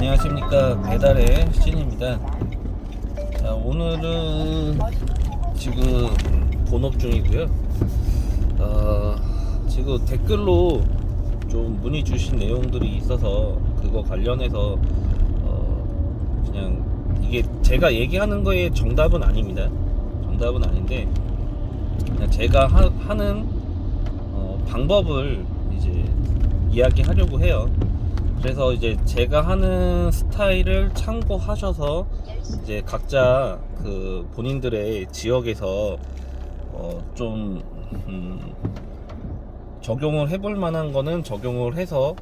안녕하십니까, 배달의 신입니다. 자, 오늘은 지금 본업 중이고요. 지금 댓글로 좀 문의 주신 내용들이 있어서 그거 관련해서 그냥 이게 제가 얘기하는 거에 정답은 아닙니다. 정답은 아닌데 그냥 제가 하는 방법을 이제 이야기하려고 해요. 그래서 이제 제가 하는 스타일을 참고하셔서 이제 각자 그 본인들의 지역에서 좀 적용을 해볼 만한 거는 적용을 해서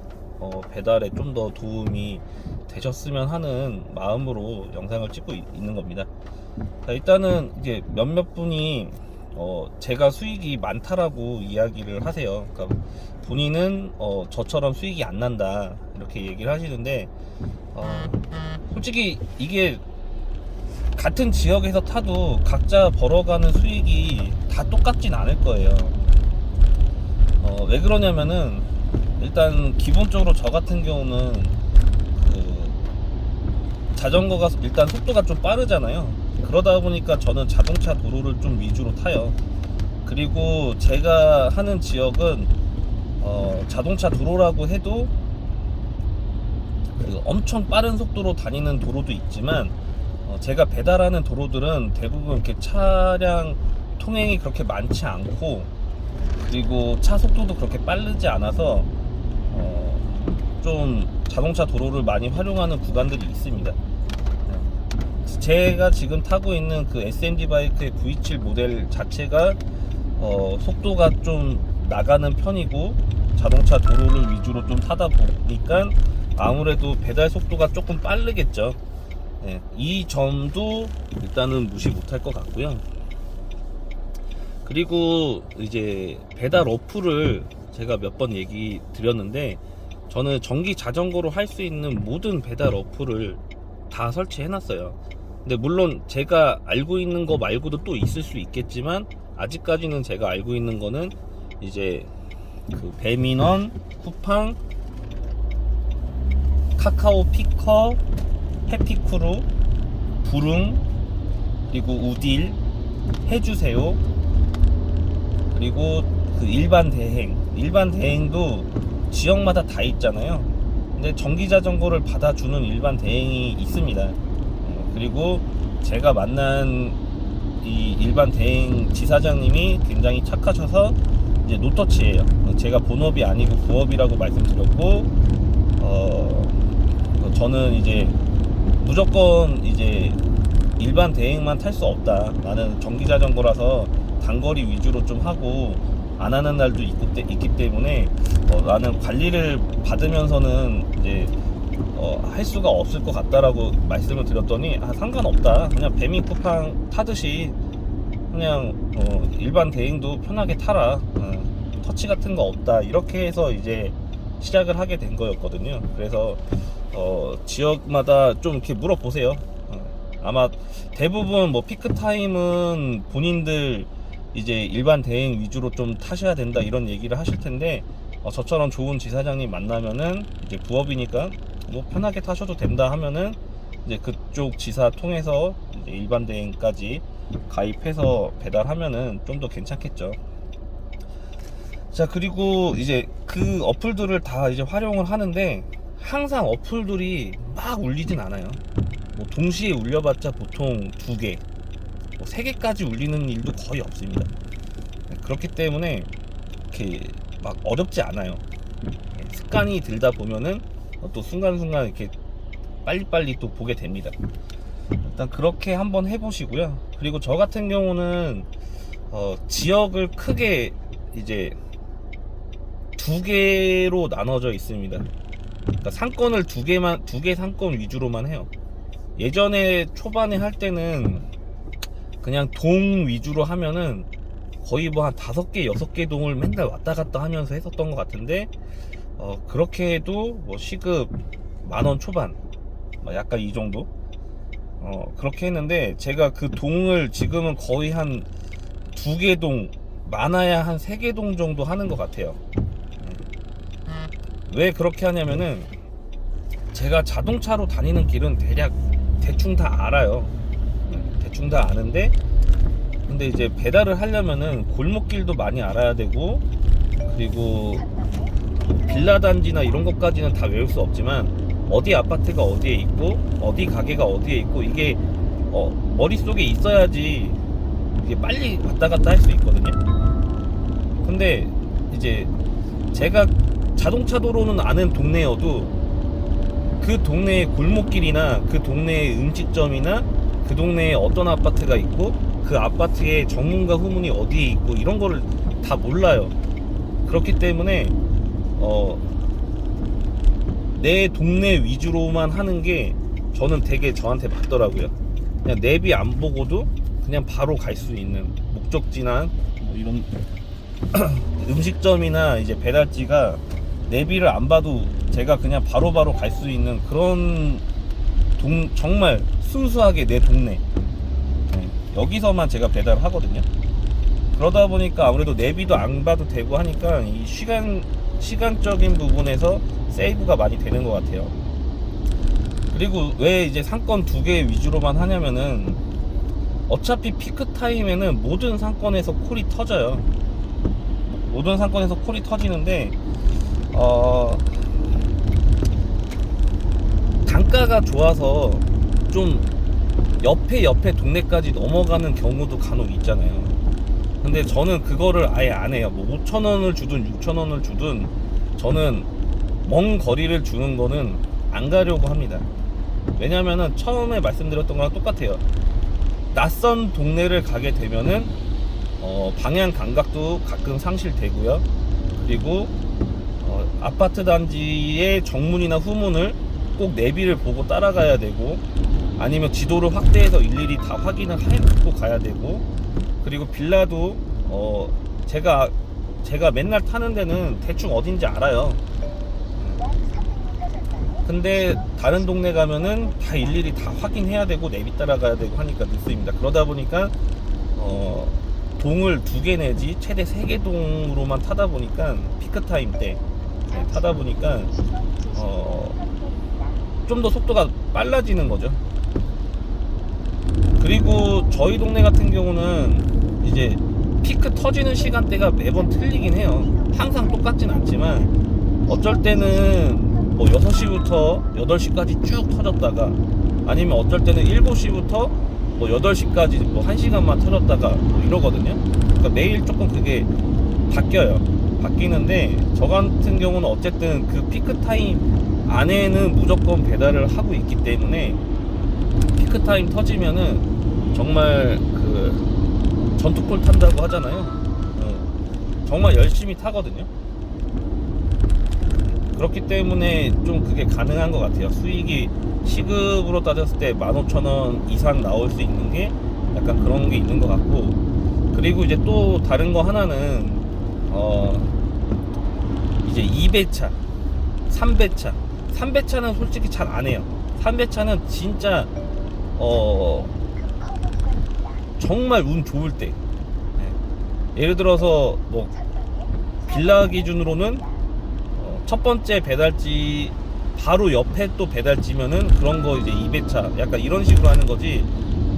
배달에 좀 더 도움이 되셨으면 하는 마음으로 영상을 찍고 있는 겁니다. 자, 일단은 이제 몇몇 분이 제가 수익이 많다라고 이야기를 하세요. 그러니까 본인은 저처럼 수익이 안 난다 이렇게 얘기를 하시는데 솔직히 이게 같은 지역에서 타도 각자 벌어가는 수익이 다 똑같진 않을 거예요. 왜 그러냐면은 일단 기본적으로 저 같은 경우는 그 자전거가 일단 속도가 좀 빠르잖아요. 그러다 보니까 저는 자동차 도로를 좀 위주로 타요. 그리고 제가 하는 지역은 자동차 도로라고 해도 그 엄청 빠른 속도로 다니는 도로도 있지만 제가 배달하는 도로들은 대부분 이렇게 차량 통행이 그렇게 많지 않고 그리고 차 속도도 그렇게 빠르지 않아서 좀 자동차 도로를 많이 활용하는 구간들이 있습니다. 제가 지금 타고 있는 그 SMD 바이크의 V7 모델 자체가 속도가 좀 나가는 편이고 자동차 도로를 위주로 좀 타다 보니까 아무래도 배달 속도가 조금 빠르겠죠. 네, 이 점도 일단은 무시 못할 것 같고요. 그리고 이제 배달 어플을 제가 몇 번 얘기 드렸는데 저는 전기 자전거로 할 수 있는 모든 배달 어플을 다 설치해 놨어요. 근데 물론 제가 알고 있는 거 말고도 또 있을 수 있겠지만 아직까지는 제가 알고 있는 거는 이제 그 배민원, 쿠팡, 카카오 피커, 해피크루, 부릉, 그리고 우딜, 해주세요, 그리고 그 일반 대행도 지역마다 다 있잖아요. 근데 전기 자전거를 받아주는 일반 대행이 있습니다. 그리고 제가 만난 이 일반 대행 지사장님이 굉장히 착하셔서 이제 노터치예요. 제가 본업이 아니고 부업이라고 말씀드렸고 저는 이제 무조건 이제 일반 대행만 탈 수 없다. 나는 전기 자전거라서 단거리 위주로 좀 하고 안 하는 날도 있기 때문에 나는 관리를 받으면서는 이제 할 수가 없을 것 같다라고 말씀을 드렸더니 상관없다. 그냥 배민 쿠팡 타듯이 그냥 일반 대행도 편하게 타라. 터치 같은 거 없다. 이렇게 해서 이제 시작을 하게 된 거였거든요. 그래서 지역마다 좀 이렇게 물어보세요. 아마 대부분 뭐 피크 타임은 본인들 이제 일반 대행 위주로 좀 타셔야 된다 이런 얘기를 하실 텐데 저처럼 좋은 지사장님 만나면은 이제 부업이니까 뭐 편하게 타셔도 된다 하면은 이제 그쪽 지사 통해서 이제 일반 대행까지 가입해서 배달하면은 좀 더 괜찮겠죠. 자, 그리고 이제 그 어플들을 다 이제 활용을 하는데 항상 어플들이 막 울리진 않아요. 뭐 동시에 울려봤자 보통 2개, 뭐 3개까지 울리는 일도 거의 없습니다. 그렇기 때문에 이렇게 막 어렵지 않아요. 습관이 들다 보면은 또 순간순간 이렇게 빨리빨리 또 보게 됩니다. 일단 그렇게 한번 해보시고요. 그리고 저 같은 경우는 지역을 크게 이제 2개로 나눠져 있습니다. 그러니까 상권을 2개 상권 위주로만 해요. 예전에 초반에 할 때는 그냥 동 위주로 하면은 거의 뭐 한 5개, 6개 동을 맨날 왔다 갔다 하면서 했었던 것 같은데 그렇게 해도 뭐 시급 10,000원 초반, 약간 이 정도 그렇게 했는데 제가 그 동을 지금은 거의 한 2개 동, 많아야 한 3개 동 정도 하는 것 같아요. 왜 그렇게 하냐면은 제가 자동차로 다니는 길은 대충 다 알아요. 대충 다 아는데, 근데 이제 배달을 하려면은 골목길도 많이 알아야 되고, 그리고 빌라 단지나 이런 것까지는 다 외울 수 없지만 어디 아파트가 어디에 있고 어디 가게가 어디에 있고 이게 머릿속에 있어야지 이게 빨리 왔다 갔다 할 수 있거든요. 근데 이제 제가 자동차 도로는 아는 동네여도 그 동네의 골목길이나 그 동네의 음식점이나 그 동네에 어떤 아파트가 있고 그 아파트의 전문가 후문이 어디에 있고 이런 거를 다 몰라요. 그렇기 때문에 내 동네 위주로만 하는 게 저는 되게 저한테 맞더라고요. 그냥 내비 안 보고도 그냥 바로 갈 수 있는 목적지나 뭐 이런 음식점이나 이제 배달지가 내비를 안 봐도 제가 그냥 바로바로 갈 수 있는 그런 정말 순수하게 내 동네, 여기서만 제가 배달을 하거든요. 그러다 보니까 아무래도 내비도 안 봐도 되고 하니까 이 시간적인 부분에서 세이브가 많이 되는 것 같아요. 그리고 왜 이제 상권 2개 위주로만 하냐면은 어차피 피크 타임에는 모든 상권에서 콜이 터져요. 모든 상권에서 콜이 터지는데 단가가 좋아서 좀 옆에 동네까지 넘어가는 경우도 간혹 있잖아요. 근데 저는 그거를 아예 안 해요. 뭐 5,000원을 주든 6,000원을 주든 저는 먼 거리를 주는 거는 안 가려고 합니다. 왜냐면은 처음에 말씀드렸던 거랑 똑같아요. 낯선 동네를 가게 되면은 방향 감각도 가끔 상실되고요. 그리고 아파트 단지의 정문이나 후문을 꼭 내비를 보고 따라가야 되고, 아니면 지도를 확대해서 일일이 다 확인을 해놓고 가야 되고, 그리고 빌라도 제가 맨날 타는 데는 대충 어딘지 알아요. 근데 다른 동네 가면은 다 일일이 다 확인해야 되고 내비 따라가야 되고 하니까 늦습니다. 그러다 보니까 동을 2개 내지 최대 3개 동으로만 타다 보니까 피크타임 때 타다 보니까 좀 더 속도가 빨라지는 거죠. 그리고 저희 동네 같은 경우는 이제 피크 터지는 시간대가 매번 틀리긴 해요. 항상 똑같진 않지만 어쩔 때는 뭐 6시부터 8시까지 쭉 터졌다가, 아니면 어쩔 때는 7시부터 뭐 8시까지 뭐 1시간만 터졌다가 뭐 이러거든요. 그러니까 매일 조금 그게 바뀌는데 저 같은 경우는 어쨌든 그 피크 타임 안에는 무조건 배달을 하고 있기 때문에 피크 타임 터지면은 정말 그 전투콜 탄다고 하잖아요. 정말 열심히 타거든요. 그렇기 때문에 좀 그게 가능한 것 같아요. 수익이 시급으로 따졌을 때 15,000원 이상 나올 수 있는 게 약간 그런 게 있는 것 같고, 그리고 이제 또 다른 거 하나는 이제 2배차, 3배차는 솔직히 잘 안 해요. 3배차는 진짜 정말 운 좋을 때, 예를 들어서 뭐 빌라 기준으로는 첫 번째 배달지 바로 옆에 또 배달지면은 그런 거 이제 2배차 약간 이런 식으로 하는 거지.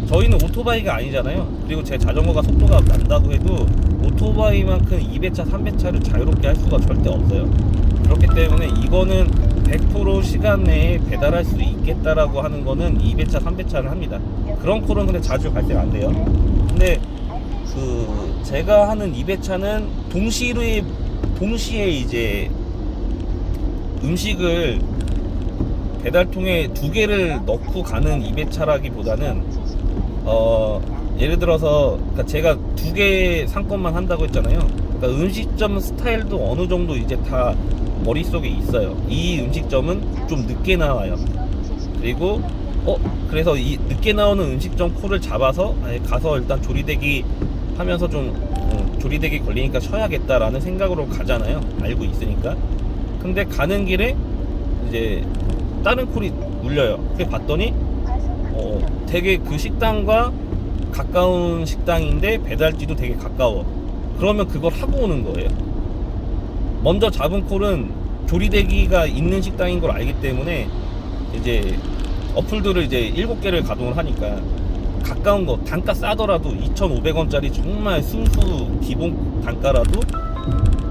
저희는 오토바이가 아니잖아요. 그리고 제 자전거가 속도가 난다고 해도 오토바이만큼 2배차 3배차를 자유롭게 할 수가 절대 없어요. 그렇기 때문에 이거는 100% 시간 내에 배달할 수 있겠다라고 하는 거는 2배차 3배차를 합니다. 그런 콜은 근데 자주 발생 안 돼요. 근데 그 제가 하는 2배차는 동시에 이제 음식을 배달통에 2개를 넣고 가는 2배차라기보다는 예를 들어서 그러니까 제가 2개 상권만 한다고 했잖아요. 그러니까 음식점 스타일도 어느 정도 이제 다 머릿속에 있어요. 이 음식점은 좀 늦게 나와요. 그리고 그래서 이 늦게 나오는 음식점 콜을 잡아서 가서 일단 조리대기 하면서 좀 조리대기 걸리니까 쉬어야겠다라는 생각으로 가잖아요. 알고 있으니까. 근데 가는 길에 이제 다른 콜이 울려요. 그래서 봤더니 되게 그 식당과 가까운 식당인데 배달지도 되게 가까워. 그러면 그걸 하고 오는 거예요. 먼저 잡은 콜은 조리대기가 있는 식당인 걸 알기 때문에 이제 어플들을 이제 7개를 가동을 하니까 가까운 거 단가 싸더라도 2,500원짜리 정말 순수 기본 단가라도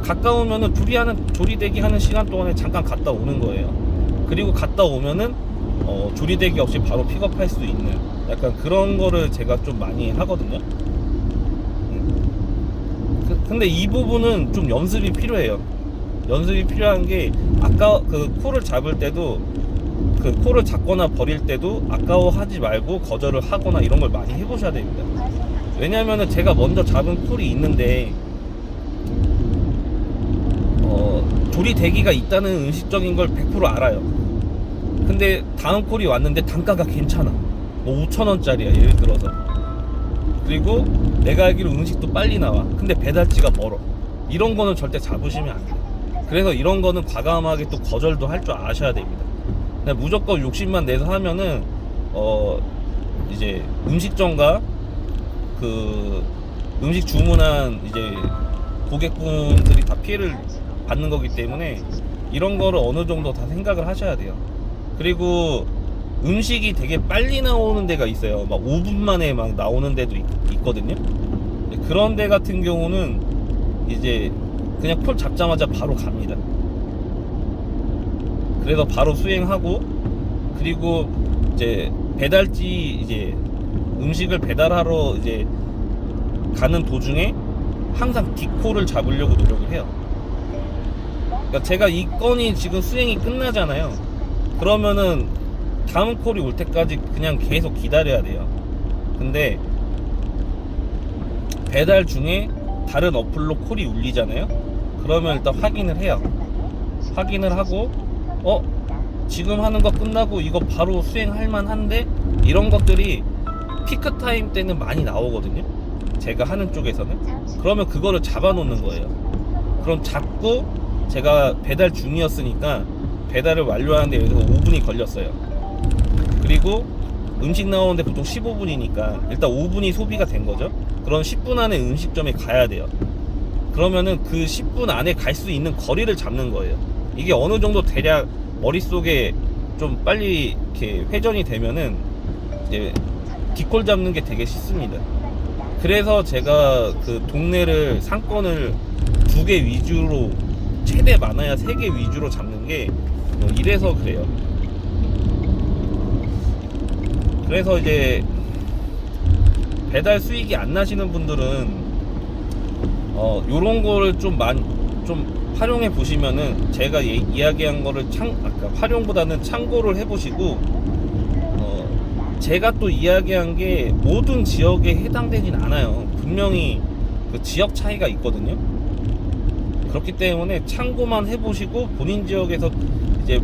가까우면은 조리대기 하는 시간 동안에 잠깐 갔다 오는 거예요. 그리고 갔다 오면은 조리대기 없이 바로 픽업할 수 있는 약간 그런 거를 제가 좀 많이 하거든요. 근데 이 부분은 좀 연습이 필요해요. 연습이 필요한 게 아까 그 콜을 잡을 때도 그 콜을 잡거나 버릴 때도 아까워하지 말고 거절을 하거나 이런 걸 많이 해보셔야 됩니다. 왜냐면은 제가 먼저 잡은 콜이 있는데 조리 대기가 있다는 음식적인 걸 100% 알아요. 근데 다음 콜이 왔는데 단가가 괜찮아. 뭐 5,000원짜리야 예를 들어서. 그리고 내가 알기로 음식도 빨리 나와. 근데 배달지가 멀어. 이런 거는 절대 잡으시면 안 돼요. 그래서 이런 거는 과감하게 또 거절도 할 줄 아셔야 됩니다. 그냥 무조건 욕심만 내서 하면은 이제 음식점과 그 음식 주문한 이제 고객분들이 다 피해를 받는 거기 때문에 이런 거를 어느 정도 다 생각을 하셔야 돼요. 그리고 음식이 되게 빨리 나오는 데가 있어요. 막 5분 만에 막 나오는 데도 있거든요. 그런 데 같은 경우는 이제 그냥 콜 잡자마자 바로 갑니다. 그래서 바로 수행하고, 그리고 이제 배달지 이제 음식을 배달하러 이제 가는 도중에 항상 뒷콜을 잡으려고 노력을 해요. 그러니까 제가 이 건이 지금 수행이 끝나잖아요. 그러면은 다음 콜이 올 때까지 그냥 계속 기다려야 돼요. 근데 배달 중에 다른 어플로 콜이 울리잖아요. 그러면 일단 확인을 해요. 확인을 하고 지금 하는 거 끝나고 이거 바로 수행할 만한데, 이런 것들이 피크 타임 때는 많이 나오거든요. 제가 하는 쪽에서는. 그러면 그거를 잡아 놓는 거예요. 그럼 잡고 제가 배달 중이었으니까 배달을 완료하는데 예를 들어서 5분이 걸렸어요. 그리고 음식 나오는데 보통 15분이니까 일단 5분이 소비가 된 거죠. 그럼 10분 안에 음식점에 가야 돼요. 그러면은 그 10분 안에 갈 수 있는 거리를 잡는 거예요. 이게 어느 정도 대략 머릿속에 좀 빨리 이렇게 회전이 되면은 이제 뒷골 잡는 게 되게 쉽습니다. 그래서 제가 그 동네를 상권을 2개 위주로, 최대 많아야 3개 위주로 잡는 게 이래서 그래요. 그래서 이제 배달 수익이 안 나시는 분들은 요런 거를 좀 활용해 보시면은, 제가 이야기한 거를 아까 활용보다는 참고를 해 보시고, 제가 또 이야기한 게 모든 지역에 해당되진 않아요. 분명히 그 지역 차이가 있거든요. 그렇기 때문에 참고만 해 보시고 본인 지역에서 이제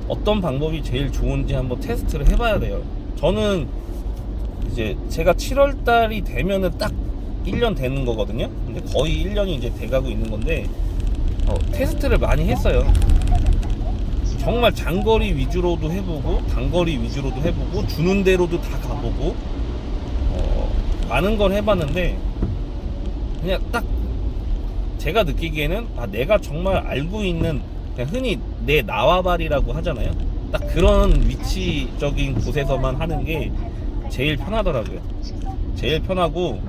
어떤 방법이 제일 좋은지 한번 테스트를 해봐야 돼요. 저는 이제 제가 7월달이 되면은 딱 1년 되는 거거든요. 근데 거의 1년이 이제 돼가고 있는 건데, 테스트를 많이 했어요. 정말 장거리 위주로도 해보고 단거리 위주로도 해보고 주는 대로도 다 가보고 많은 걸 해봤는데, 그냥 딱 제가 느끼기에는 내가 정말 알고 있는, 그냥 흔히 내 나와바리라고 하잖아요. 딱 그런 위치적인 곳에서만 하는 게 제일 편하더라고요. 제일 편하고,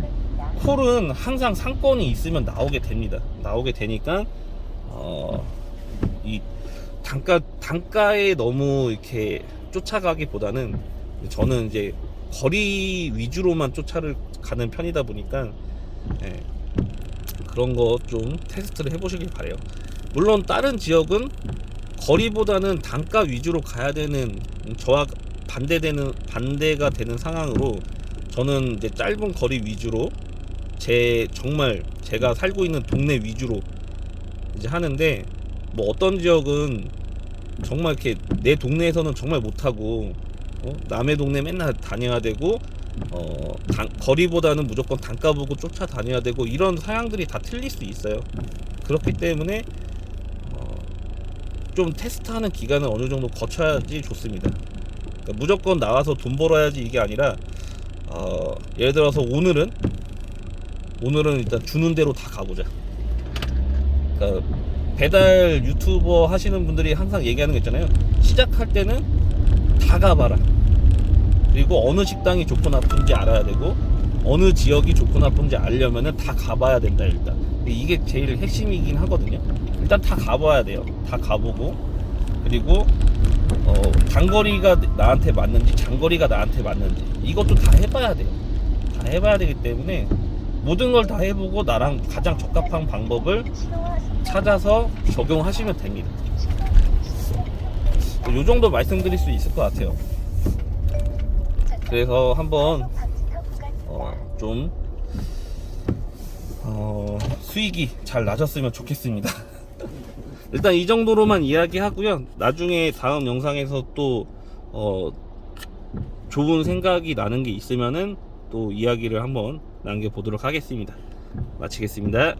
콜은 항상 상권이 있으면 나오게 됩니다. 나오게 되니까 이 단가에 너무 이렇게 쫓아가기보다는 저는 이제 거리 위주로만 쫓아가는 편이다 보니까 그런 거 좀 테스트를 해보시길 바래요. 물론 다른 지역은 거리보다는 단가 위주로 가야 되는, 저와 반대가 되는 상황으로 저는 이제 짧은 거리 위주로 정말 제가 살고 있는 동네 위주로 이제 하는데, 뭐 어떤 지역은 정말 이렇게 내 동네에서는 정말 못하고 남의 동네 맨날 다녀야 되고 거리보다는 무조건 단가 보고 쫓아다녀야 되고, 이런 사양들이 다 틀릴 수 있어요. 그렇기 때문에 좀 테스트하는 기간을 어느 정도 거쳐야지 좋습니다. 그러니까 무조건 나와서 돈 벌어야지 이게 아니라, 예를 들어서 오늘은 일단 주는 대로 다 가보자. 그러니까 배달 유튜버 하시는 분들이 항상 얘기하는 거 있잖아요. 시작할 때는 다 가봐라. 그리고 어느 식당이 좋고 나쁜지 알아야 되고 어느 지역이 좋고 나쁜지 알려면은 다 가봐야 된다. 일단 이게 제일 핵심이긴 하거든요. 일단 다 가봐야 돼요. 다 가보고, 그리고 단거리가 나한테 맞는지 장거리가 나한테 맞는지 이것도 다 해봐야 돼요. 다 해봐야 되기 때문에 모든 걸 다 해보고 나랑 가장 적합한 방법을 찾아서 적용하시면 됩니다. 이 정도 말씀드릴 수 있을 것 같아요. 그래서 한번 좀 수익이 잘 나셨으면 좋겠습니다. 일단 이 정도로만 이야기하고요. 나중에 다음 영상에서 또 좋은 생각이 나는 게 있으면은 또 이야기를 한번 남겨보도록 하겠습니다. 마치겠습니다.